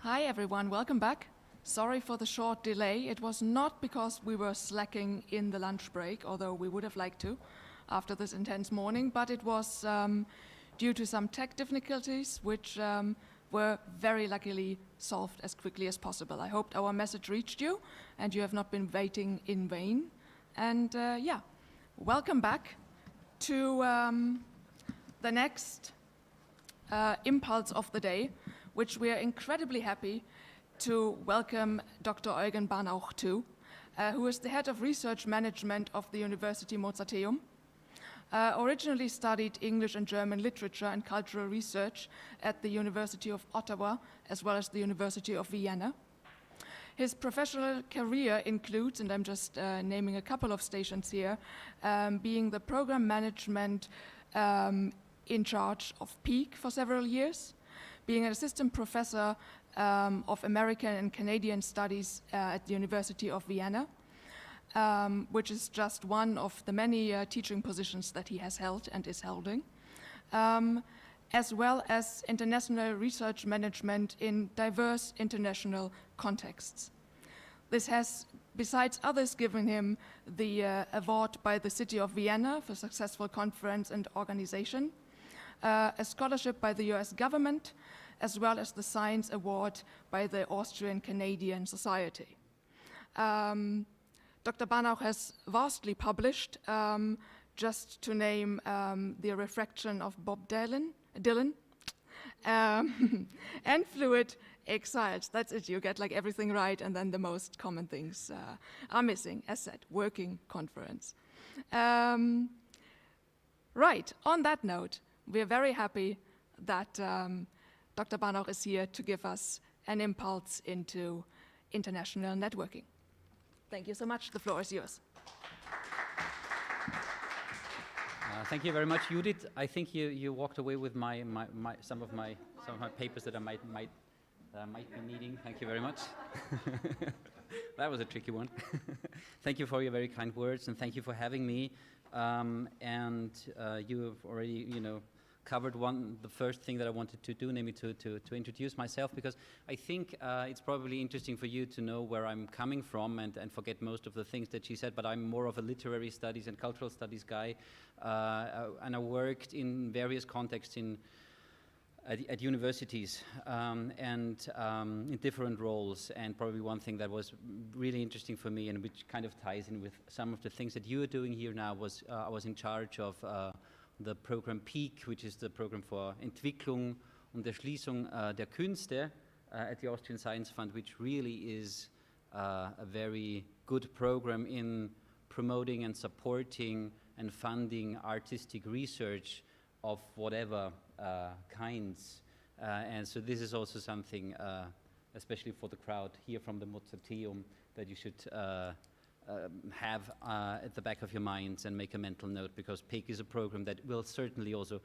Hi everyone, welcome back. Sorry for the short delay. It was not because we were slacking in the lunch break, although we would have liked to after this intense morning, but it was due to some tech difficulties which were very luckily solved as quickly as possible. I hoped our message reached you and you have not been waiting in vain. And welcome back to the next Impulse of the day, which we are incredibly happy to welcome Dr. Eugen Barnauch to, who is the head of research management of the University Mozarteum. Originally studied English and German literature and cultural research at the University of Ottawa, as well as the University of Vienna. His professional career includes, and I'm just naming a couple of stations here, being the program management in charge of PEAK for several years, being an assistant professor of American and Canadian studies at the University of Vienna, which is just one of the many teaching positions that he has held and is holding, as well as international research management in diverse international contexts. This has, besides others, given him the award by the City of Vienna for successful conference and organization, a scholarship by the US government, as well as the Science Award by the Austrian-Canadian Society. Dr. Barnauch has vastly published, just to name The Refraction of Bob Dylan, and Fluid Exiles. That's it, you get like everything right, and then the most common things are missing, as said, working conference. Right, on that note, we are very happy that Dr. Barnauch is here to give us an impulse into international networking. Thank you so much. The floor is yours. Thank you very much, Judith. I think you walked away with some of my papers that I might be needing. Thank you very much. That was a tricky one. Thank you for your very kind words, and thank you for having me. You have already, covered the first thing that I wanted to do, namely to introduce myself, because I think it's probably interesting for you to know where I'm coming from and forget most of the things that she said, but I'm more of a literary studies and cultural studies guy, and I worked in various contexts at universities in different roles, and probably one thing that was really interesting for me and which kind of ties in with some of the things that you are doing here now was I was in charge of the program PEAK, which is the program for Entwicklung und Erschließung der Künste at the Austrian Science Fund, which really is a very good program in promoting and supporting and funding artistic research of whatever kinds. And so this is also something, especially for the crowd here from the Mozarteum, that you should have at the back of your minds and make a mental note, because PEAK is a program that will certainly also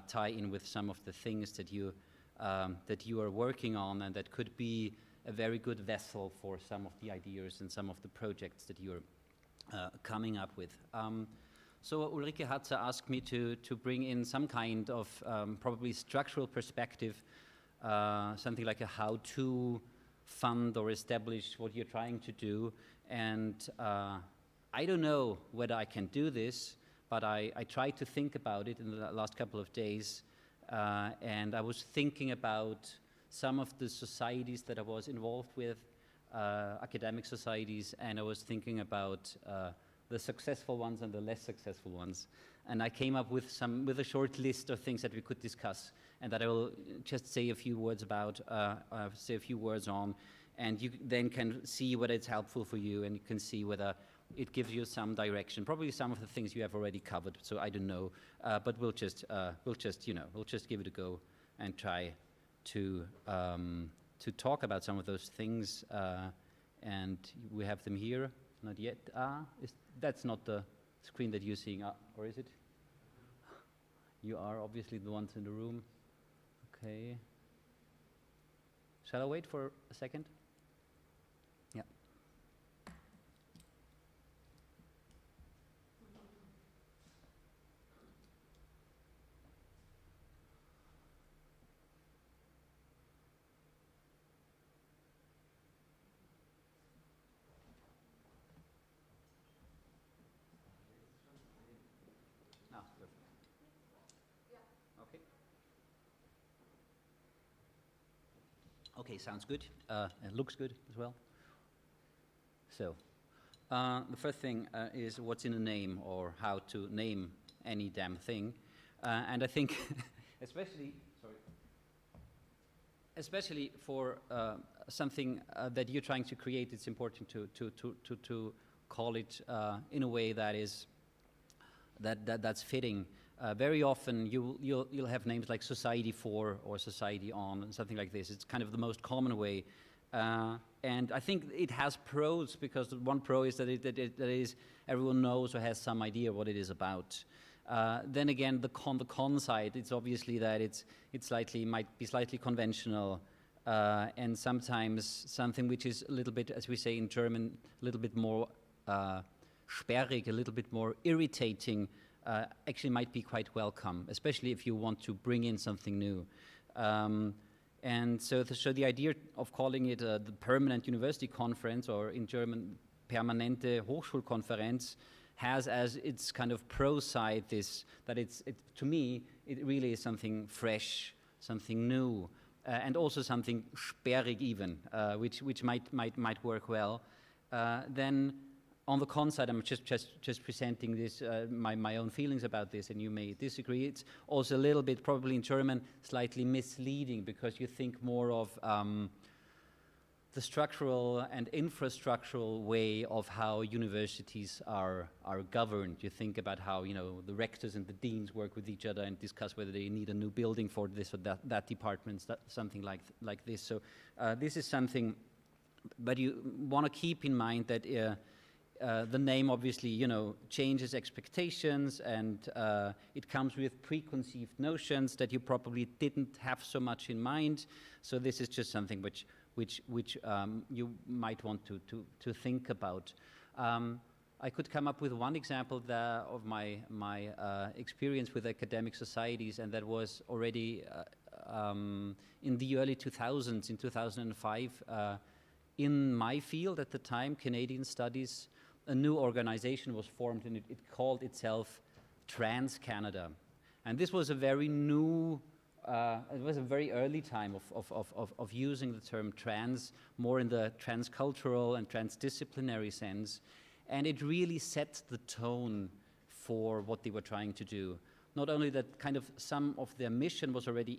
tie in with some of the things that you are working on, and that could be a very good vessel for some of the ideas and some of the projects that you're coming up with. So Ulrike Hatzer asked me to bring in some kind of probably structural perspective, something like a how-to fund or establish what you're trying to do. And I don't know whether I can do this, but I tried to think about it in the last couple of days, and I was thinking about some of the societies that I was involved with, academic societies, and I was thinking about the successful ones and the less successful ones. And I came up with a short list of things that we could discuss, and that I will just say a few words about, say a few words on, and you then can see whether it's helpful for you, and you can see whether it gives you some direction. Probably some of the things you have already covered, so I don't know, but we'll just give it a go and try to talk about some of those things. And we have them here. Not yet. That's not the screen that you're seeing, or is it? You are obviously the ones in the room. Okay. Shall I wait for a second? Yeah. Okay, sounds good. It looks good as well. So, the first thing is what's in a name, or how to name any damn thing. And I think, especially for something that you're trying to create, it's important to call it in a way that is that's fitting. Very often you'll have names like Society for or Society on and something like this. It's kind of the most common way. And I think it has pros, because one pro is that it is everyone knows or has some idea what it is about. Then again, the con side, it's obviously that it might be slightly conventional, and sometimes something which is a little bit, as we say in German, a little bit more sperrig, a little bit more irritating, actually might be quite welcome, especially if you want to bring in something new. And so the idea of calling it the Permanent University Conference, or in German Permanente Hochschulkonferenz, has as its kind of pro side this, that to me, it really is something fresh, something new, and also something sperrig even, which might work well. Then on the con side, I'm just presenting this, my own feelings about this, and you may disagree. It's also a little bit, probably in German, slightly misleading, because you think more of the structural and infrastructural way of how universities are governed. You think about how, you know, the rectors and the deans work with each other and discuss whether they need a new building for this or that department, something like this. So this is something, but you want to keep in mind that the name obviously, you know, changes expectations, and it comes with preconceived notions that you probably didn't have so much in mind. So this is just something which you might want to think about. I could come up with one example of my experience with academic societies, and that was already in the early 2000s, in 2005, in my field at the time, Canadian Studies. A new organization was formed, and it called itself Trans-Canada. And this was a very new, it was a very early time of using the term trans, more in the transcultural and transdisciplinary sense. And it really set the tone for what they were trying to do. Not only that kind of some of their mission was already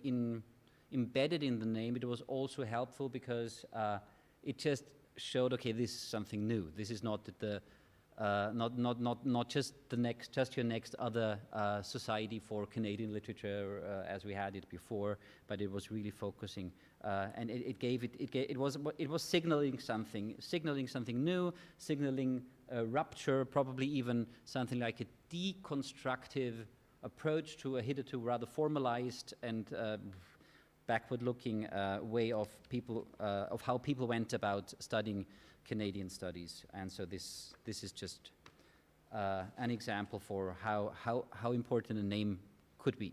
embedded in the name, it was also helpful because it just showed, okay, this is something new. This is not not just your next other society for Canadian literature as we had it before, but it was really focusing, and it was signaling something new, signaling a rupture, probably even something like a deconstructive approach to a hitherto rather formalized and backward-looking way of how people went about studying Canadian studies. And so this is just an example for how important a name could be.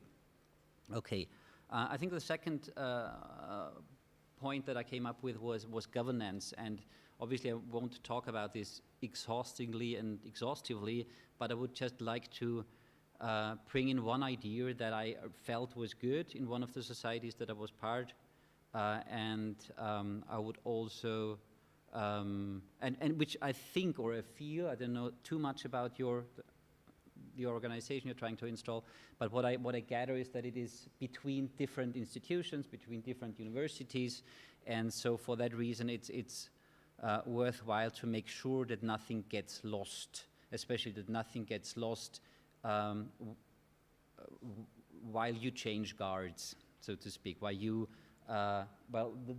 Okay, I think the second point that I came up with was governance, and obviously I won't talk about this exhaustively, but I would just like to bring in one idea that I felt was good in one of the societies that I was part, and I would also, and which I think or I feel, I don't know too much about the organization you're trying to install, but what I gather is that it is between different institutions, between different universities, and so for that reason it's worthwhile to make sure that nothing gets lost, especially that nothing gets lost while you change guards, so to speak, while you, the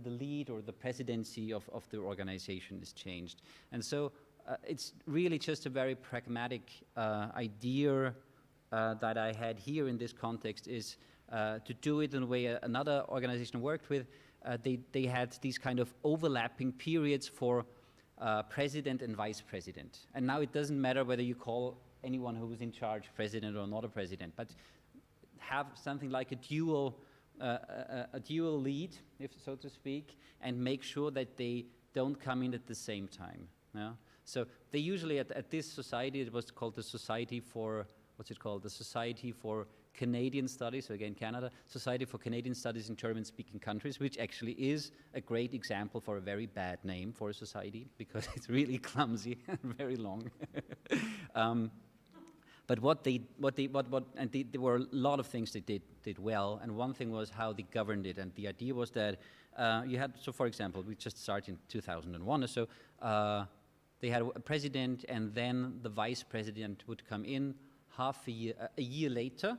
lead or the presidency of the organization is changed. And so it's really just a very pragmatic idea that I had here in this context is to do it in a way another organization worked with. They had these kind of overlapping periods for president and vice president. And now it doesn't matter whether you call anyone who is in charge president or not a president, but have something like a dual lead, if so to speak, and make sure that they don't come in at the same time. Yeah? So they usually at this society, it was called the Society for, what's it called? The Society for Canadian Studies, so again Canada, Society for Canadian Studies in German-speaking countries, which actually is a great example for a very bad name for a society, because it's really clumsy and very long. But there were a lot of things they did well, and one thing was how they governed it, and the idea was that you had, so for example, we just started in 2001 or so, they had a president, and then the vice president would come in a year later,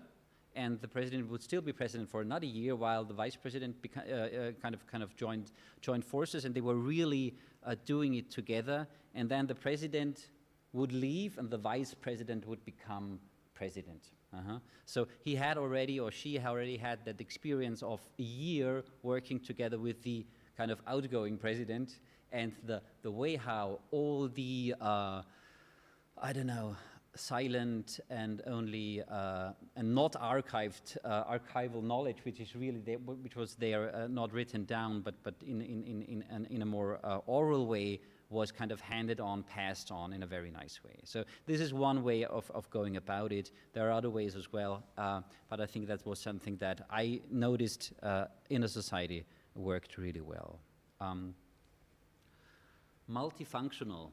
and the president would still be president for another year, while the vice president kind of joined forces, and they were really doing it together. And then the president would leave, and the vice president would become president. So he had already, or she already had that experience of a year working together with the kind of outgoing president, and the way how all the silent and only and not archived archival knowledge, which is really there, which was there, not written down, but in a more oral way, was kind of handed on, passed on in a very nice way. So this is one way of going about it. There are other ways as well, but I think that was something that I noticed in a society worked really well. Multifunctional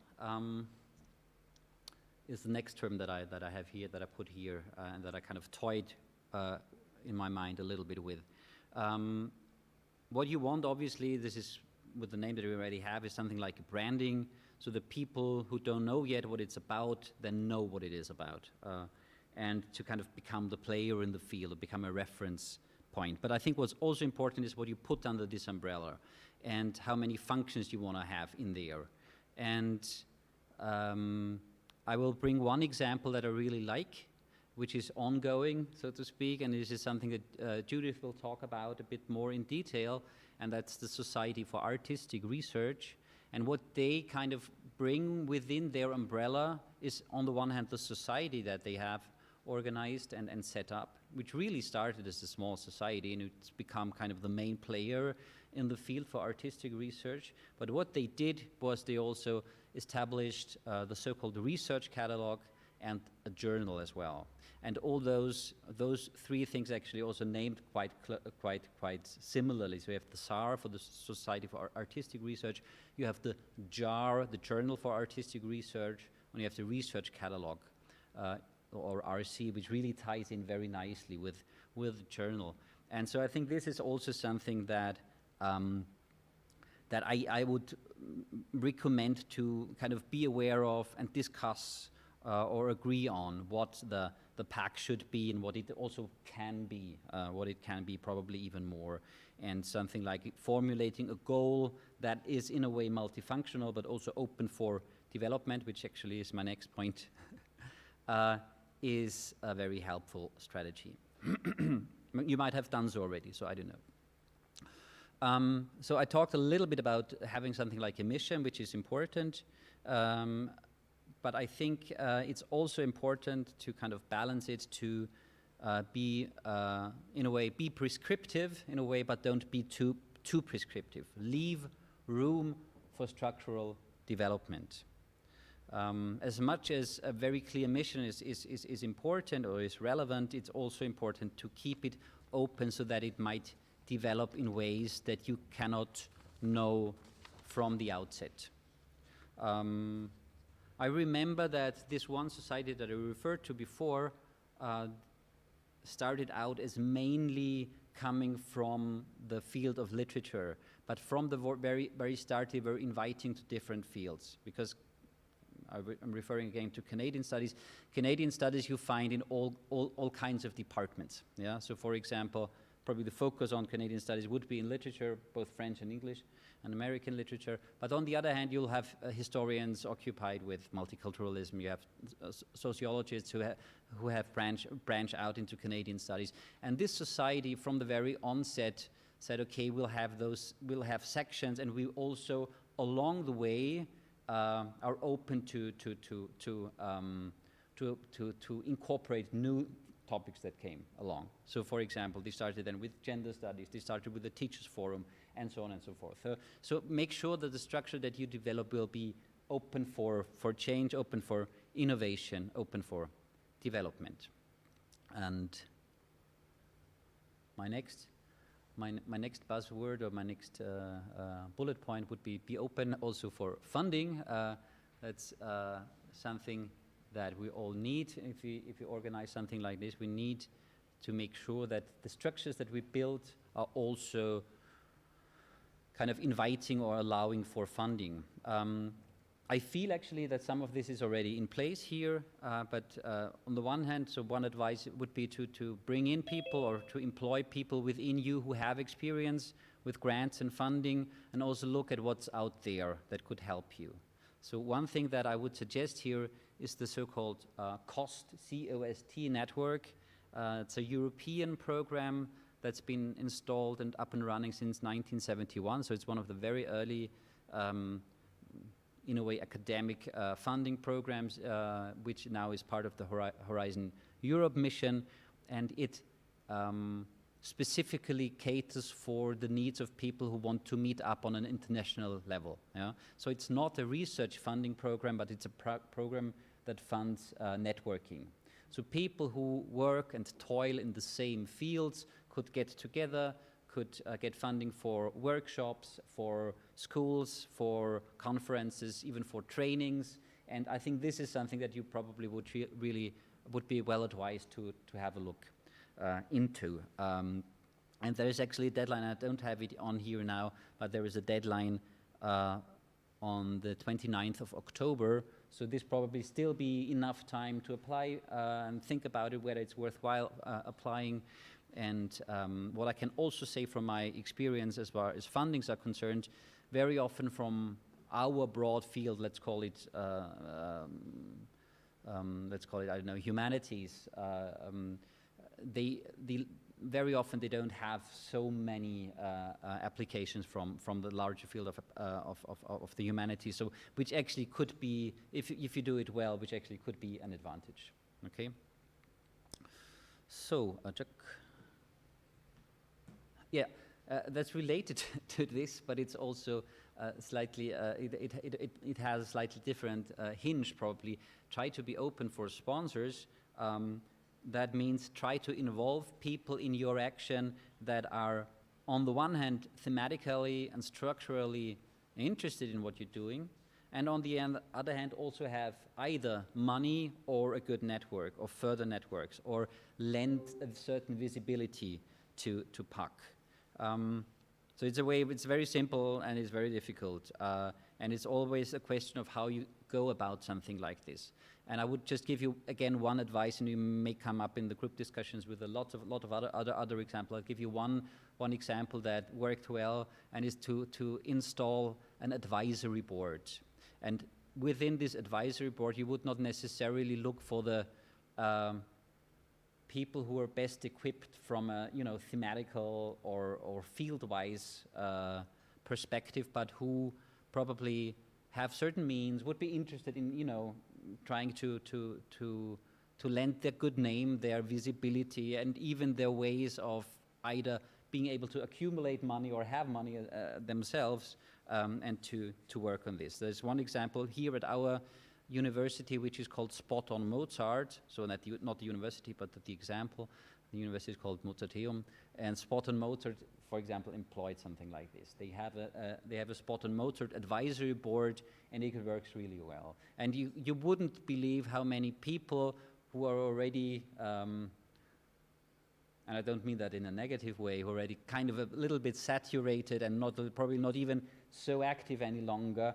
is the next term that I have here, that I put here, and that I kind of toyed in my mind a little bit with. What you want, obviously, this is with the name that we already have, is something like branding, so the people who don't know yet what it's about then know what it is about, and to kind of become the player in the field, become a reference point. But I think what's also important is what you put under this umbrella, and how many functions you want to have in there. And I will bring one example that I really like, which is ongoing, so to speak, and this is something that Judith will talk about a bit more in detail, and that's the Society for Artistic Research. And what they kind of bring within their umbrella is, on the one hand, the society that they have organized and set up, which really started as a small society, and it's become kind of the main player in the field for artistic research. But what they did was they also established the so-called research catalog and a journal as well. And all those three things actually also named quite similarly. So you have the SAR for the Society for Artistic Research, you have the JAR, the Journal for Artistic Research, and you have the research catalog, or RC, which really ties in very nicely with the journal. And so I think this is also something that that I would recommend to kind of be aware of and discuss or agree on what the PAC should be and what it also can be, probably even more, and something like formulating a goal that is in a way multifunctional but also open for development, which actually is my next point, is a very helpful strategy. You might have done so already, so I don't know. So I talked a little bit about having something like a mission, which is important, but I think it's also important to kind of balance it to be, in a way, be prescriptive in a way, but don't be too prescriptive. Leave room for structural development. As much as a very clear mission is important or is relevant, it's also important to keep it open so that it might develop in ways that you cannot know from the outset. I remember that this one society that I referred to before started out as mainly coming from the field of literature, but from the very start they were inviting to different fields, because I'm referring again to Canadian studies. Canadian studies you find in all kinds of departments. Yeah. So, for example, probably the focus on Canadian studies would be in literature, both French and English, and American literature. But on the other hand, you'll have historians occupied with multiculturalism. You have sociologists who have branch out into Canadian studies. And this society, from the very onset, said, okay, we'll have sections, and we also, along the way, are open to incorporate new topics that came along. So, for example, they started then with gender studies, they started with the Teachers Forum, and so on and so forth. So make sure that the structure that you develop will be open for change, open for innovation, open for development. And my next buzzword or my next bullet point would be open also for funding. That's something that we all need. If we organize something like this, we need to make sure that the structures that we build are also kind of inviting or allowing for funding. I feel actually that some of this is already in place here, but on the one hand, so one advice would be to bring in people or to employ people within you who have experience with grants and funding, and also look at what's out there that could help you. So one thing that I would suggest here is the so-called COST, C-O-S-T network. It's a European program that's been installed and up and running since 1971, so it's one of the very early in a way, academic funding programs, which now is part of the Horizon Europe mission, and it specifically caters for the needs of people who want to meet up on an international level. Yeah? So it's not a research funding program, but it's a program that funds networking. So people who work and toil in the same fields could get together, could get funding for workshops, for schools, for conferences, even for trainings. And I think this is something that you probably would really be well advised to have a look into. And there is actually a deadline, I don't have it on here now, but there is a deadline on the 29th of October. So this probably still be enough time to apply and think about it, whether it's worthwhile applying. And what I can also say from my experience as far as fundings are concerned, very often from our broad field, let's call it, I don't know, humanities, very often they don't have so many applications from the larger field of the humanities, so which actually could be, if you do it well, which actually could be an advantage. Okay. So, Jack. Yeah, that's related to this, but it's also slightly, it has a slightly different hinge probably. Try to be open for sponsors. That means try to involve people in your action that are, on the one hand, thematically and structurally interested in what you're doing, and on the other hand, also have either money or a good network or further networks, or lend a certain visibility to PUC. So it's very simple and it's very difficult, and it's always a question of how you go about something like this. And I would just give you again one advice, and you may come up in the group discussions with a lot of other examples. I'll give you one example that worked well, and is to install an advisory board. And within this advisory board, you would not necessarily look for the people who are best equipped from a thematical or field-wise perspective, but who probably have certain means, would be interested in trying to lend their good name, their visibility, and even their ways of either being able to accumulate money or have money themselves, and to work on this. There's one example here at our university, which is called Spot on Mozart. So not the university, but the example. The university is called Mozarteum, and Spot on Mozart, for example, employed something like this. They have a Spot on Mozart advisory board, and it works really well. And you wouldn't believe how many people who are already, and I don't mean that in a negative way, who are already kind of a little bit saturated and probably not even so active any longer,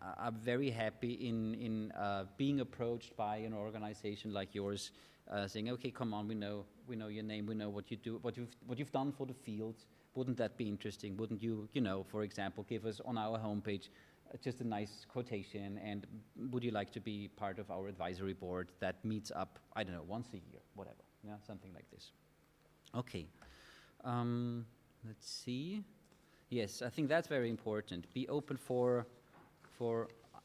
are very happy in being approached by an organization like yours, saying, "Okay, come on, we know your name, we know what you do, what you've done for the field. Wouldn't that be interesting? Wouldn't you, for example, give us on our homepage just a nice quotation? And would you like to be part of our advisory board that meets up, I don't know, once a year, whatever, something like this." Okay, let's see. Yes, I think that's very important. Be open for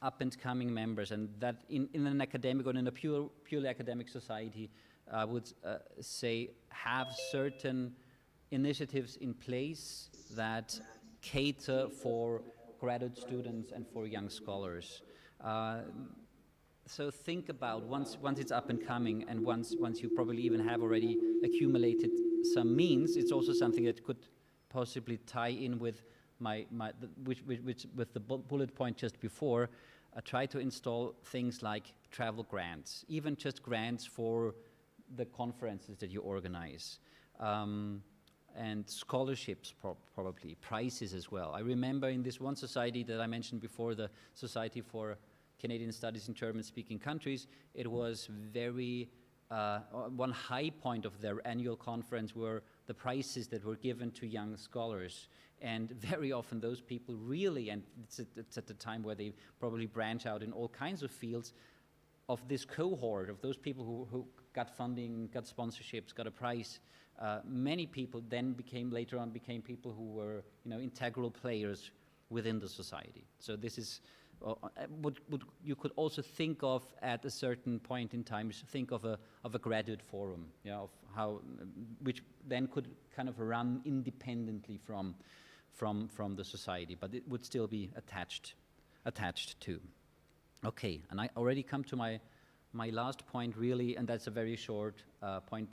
up-and-coming members, and that in an academic or in a purely academic society, I would say have certain initiatives in place that cater for graduate students and for young scholars. So think about once it's up and coming, and once you probably even have already accumulated some means, it's also something that could possibly tie in with which with the bullet point just before. Try to install things like travel grants, even just grants for the conferences that you organize, and scholarships probably, prizes as well. I remember in this one society that I mentioned before, the Society for Canadian Studies in German-speaking countries, it was very, one high point of their annual conference were the prizes that were given to young scholars. And very often those people really, and it's at the time where they probably branch out in all kinds of fields, of this cohort of those people who got funding, got sponsorships, got a prize. Many people then later on became people who were, integral players within the society. So this is what you could also think of at a certain point in time. Think of a graduate forum, of how, which then could kind of run independently from the society, but it would still be attached to. Okay, and I already come to my last point, really, and that's a very short point.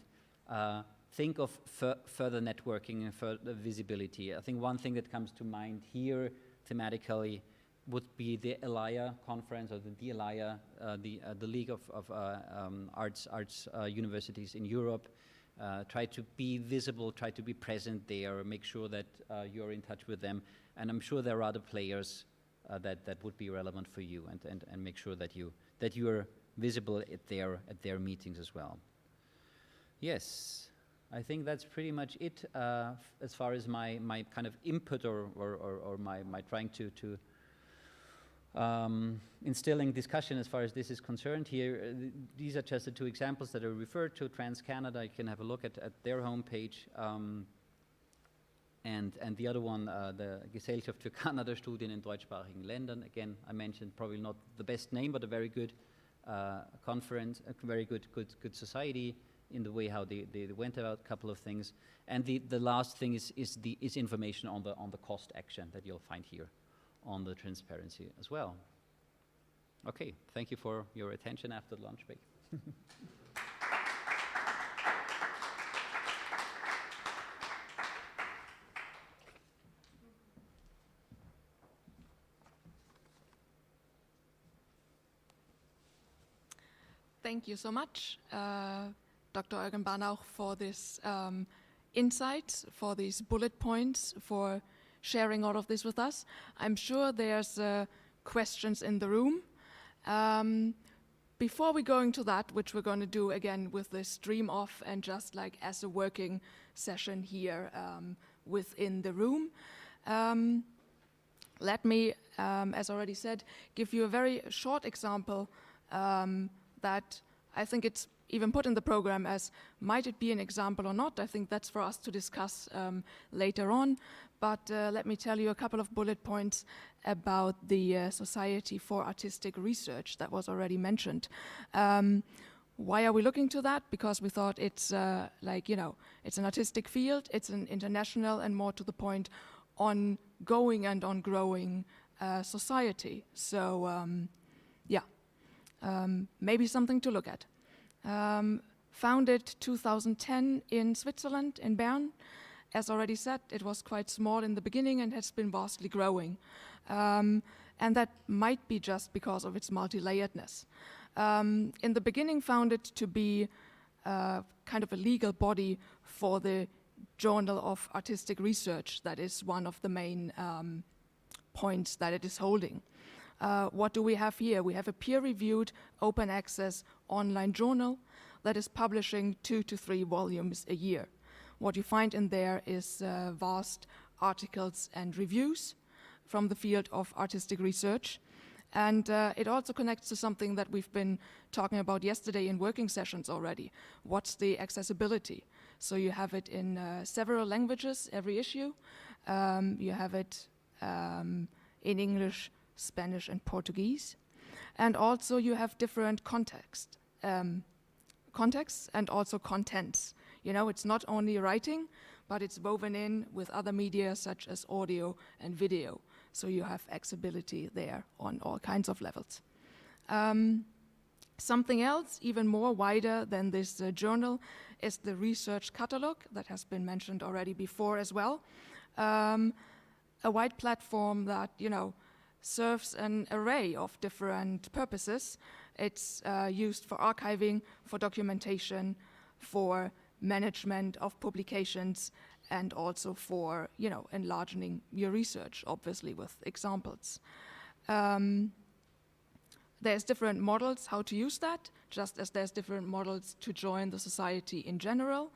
Think of further networking and further visibility. I think one thing that comes to mind here thematically would be the ELIA conference, or the DELIA, the League of Arts Universities in Europe. Try to be visible, try to be present there, make sure that you're in touch with them. And I'm sure there are other players that would be relevant for you, and make sure that you're visible at their meetings as well. Yes, I think that's pretty much it as far as my kind of input or my trying to instilling discussion as far as this is concerned here. These are just the two examples that are referred to. TransCanada, you can have a look at their homepage. And the other one, the Gesellschaft für Kanada-Studien in deutschsprachigen Ländern. Again, I mentioned probably not the best name, but a very good conference, a very good society in the way how they went about a couple of things. And the last thing is information on the cost action that you'll find here on the transparency as well. Okay, thank you for your attention after the lunch break. Thank you so much, Dr. Eugen Barnauch, for this insights, for these bullet points, for sharing all of this with us. I'm sure there's questions in the room. Before we go into that, which we're going to do again with the stream off and just like as a working session here within the room, let me, as already said, give you a very short example that I think it's even put in the program as might it be an example or not. I think that's for us to discuss later on. But let me tell you a couple of bullet points about the Society for Artistic Research that was already mentioned. Why are we looking to that? Because we thought it's it's an artistic field, it's an international and more to the point ongoing and on-growing society. So maybe something to look at. Founded 2010 in Switzerland, in Bern. As already said, it was quite small in the beginning and has been vastly growing. And that might be just because of its multi-layeredness. In the beginning founded to be kind of a legal body for the Journal of Artistic Research. That is one of the main points that it is holding. What do we have here? We have a peer-reviewed, open access online journal that is publishing 2 to 3 volumes a year. What you find in there is vast articles and reviews from the field of artistic research. And it also connects to something that we've been talking about yesterday in working sessions already. What's the accessibility? So you have it in several languages, every issue. You have it in English, Spanish and Portuguese. And also you have different contexts and also contents. You know, it's not only writing, but it's woven in with other media such as audio and video. So you have accessibility there on all kinds of levels. Something else, even more wider than this journal, is the research catalog that has been mentioned already before as well. A wide platform that, serves an array of different purposes. It's used for archiving, for documentation, for management of publications, and also for, enlarging your research, obviously, with examples. There's different models how to use that, just as there's different models to join the society in general.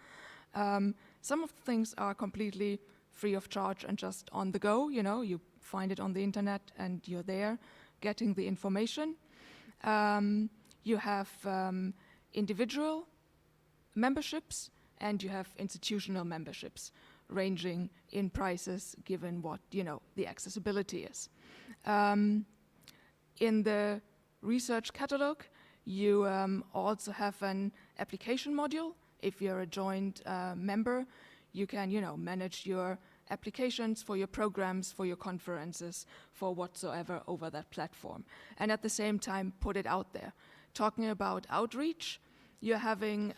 Some of the things are completely free of charge and just on the go, you find it on the internet and you're there getting the information. You have individual memberships and you have institutional memberships, ranging in prices given what, the accessibility is. In the research catalog, you also have an application module. If you're a joint member, you can, manage your applications for your programs, for your conferences, for whatsoever over that platform. And at the same time, put it out there. Talking about outreach, you're having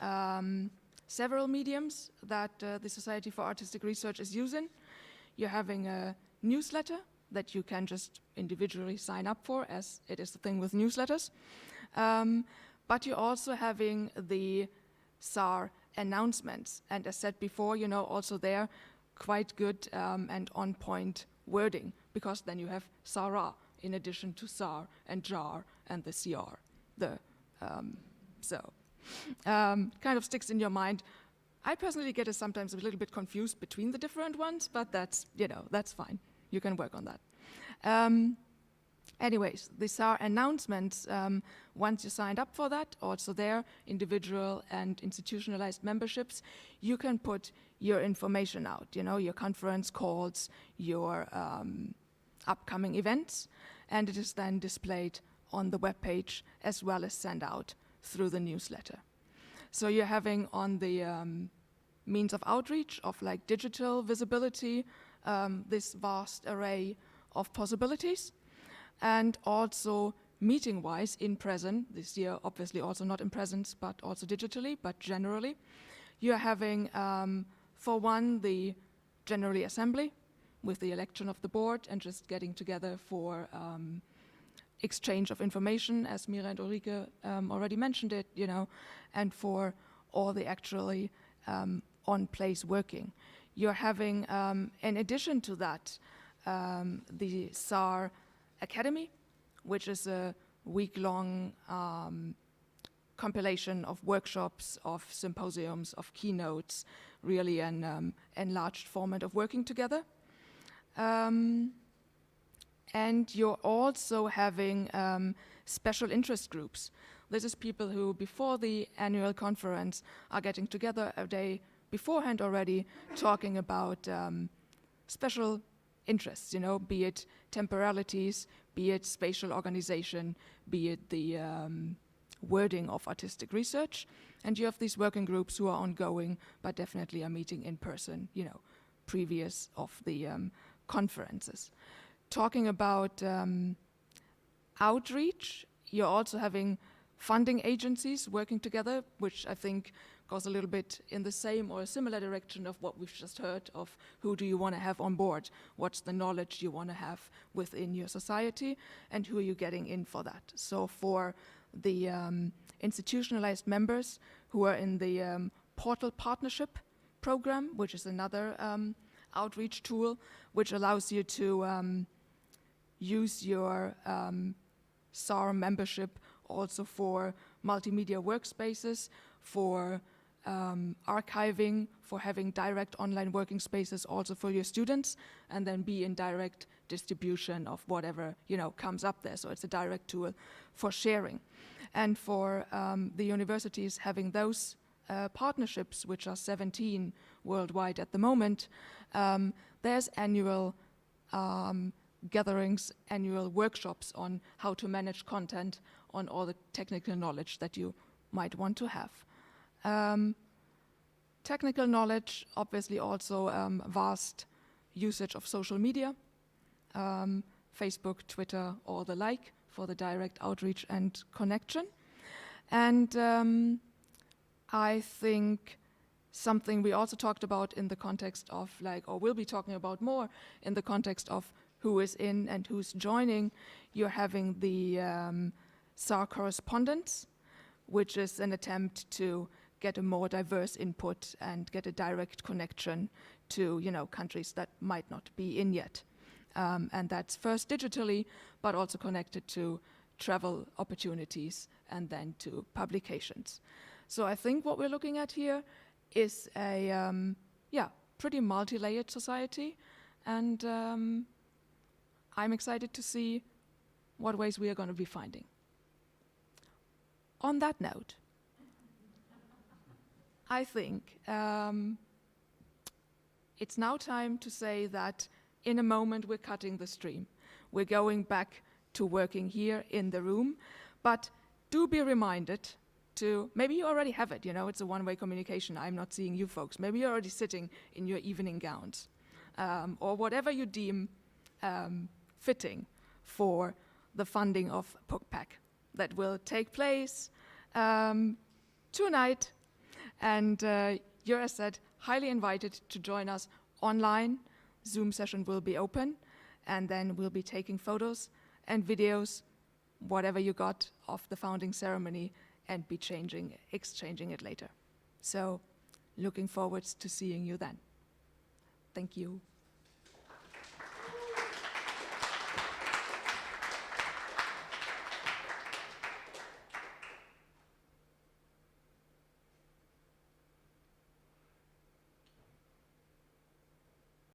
several mediums that the Society for Artistic Research is using. You're having a newsletter that you can just individually sign up for, as it is the thing with newsletters. But you're also having the SAR announcements. And as said before, also there, quite good and on-point wording, because then you have SARA in addition to SAR and JAR and the CR. Kind of sticks in your mind. I personally get sometimes a little bit confused between the different ones, but that's, that's fine. You can work on that. Anyways, the SAR announcements, once you signed up for that, also there, individual and institutionalized memberships, you can put your information out, your conference calls, your upcoming events, and it is then displayed on the webpage as well as sent out through the newsletter. So you're having on the means of outreach of like digital visibility, this vast array of possibilities, and also meeting-wise in person, this year obviously also not in presence, but also digitally, but generally. You're having, for one, the General Assembly with the election of the board and just getting together for exchange of information, as Mira and Ulrike already mentioned it, and for all the actually on-place working. You're having, in addition to that, the SAR Academy, which is a week-long compilation of workshops, of symposiums, of keynotes, really an enlarged format of working together. And you're also having special interest groups. This is people who, before the annual conference, are getting together a day beforehand already, talking about special interests, be it temporalities, be it spatial organization, be it the wording of artistic research. And you have these working groups who are ongoing, but definitely are meeting in person, previous of the conferences. Talking about outreach, you're also having funding agencies working together, which I think goes a little bit in the same or a similar direction of what we've just heard of who do you want to have on board, what's the knowledge you want to have within your society, and who are you getting in for that. So for the institutionalized members who are in the Portal Partnership program, which is another outreach tool, which allows you to use your SAR membership also for multimedia workspaces, for archiving, for having direct online working spaces also for your students, and then be in direct distribution of whatever comes up there. So it's a direct tool for sharing. And for the universities having those partnerships, which are 17 worldwide at the moment, there's annual gatherings, annual workshops on how to manage content, on all the technical knowledge that you might want to have. Technical knowledge, obviously also vast usage of social media, Facebook, Twitter, or the like, for the direct outreach and connection. And I think something we also talked about in the context of or we'll be talking about more in the context of who is in and who's joining, you're having the SAR correspondence, which is an attempt to get a more diverse input and get a direct connection to, countries that might not be in yet. And that's first digitally, but also connected to travel opportunities and then to publications. So I think what we're looking at here is a pretty multi-layered society, and I'm excited to see what ways we are going to be finding. On that note, I think it's now time to say that in a moment we're cutting the stream. We're going back to working here in the room, but do be reminded to, maybe you already have it, it's a one-way communication. I'm not seeing you folks. Maybe you're already sitting in your evening gowns, or whatever you deem fitting for the funding of PUC PAC that will take place tonight. And you're, as said, highly invited to join us online. Zoom session will be open, and then we'll be taking photos and videos, whatever you got of the founding ceremony, and be exchanging it later. So looking forward to seeing you then. Thank you.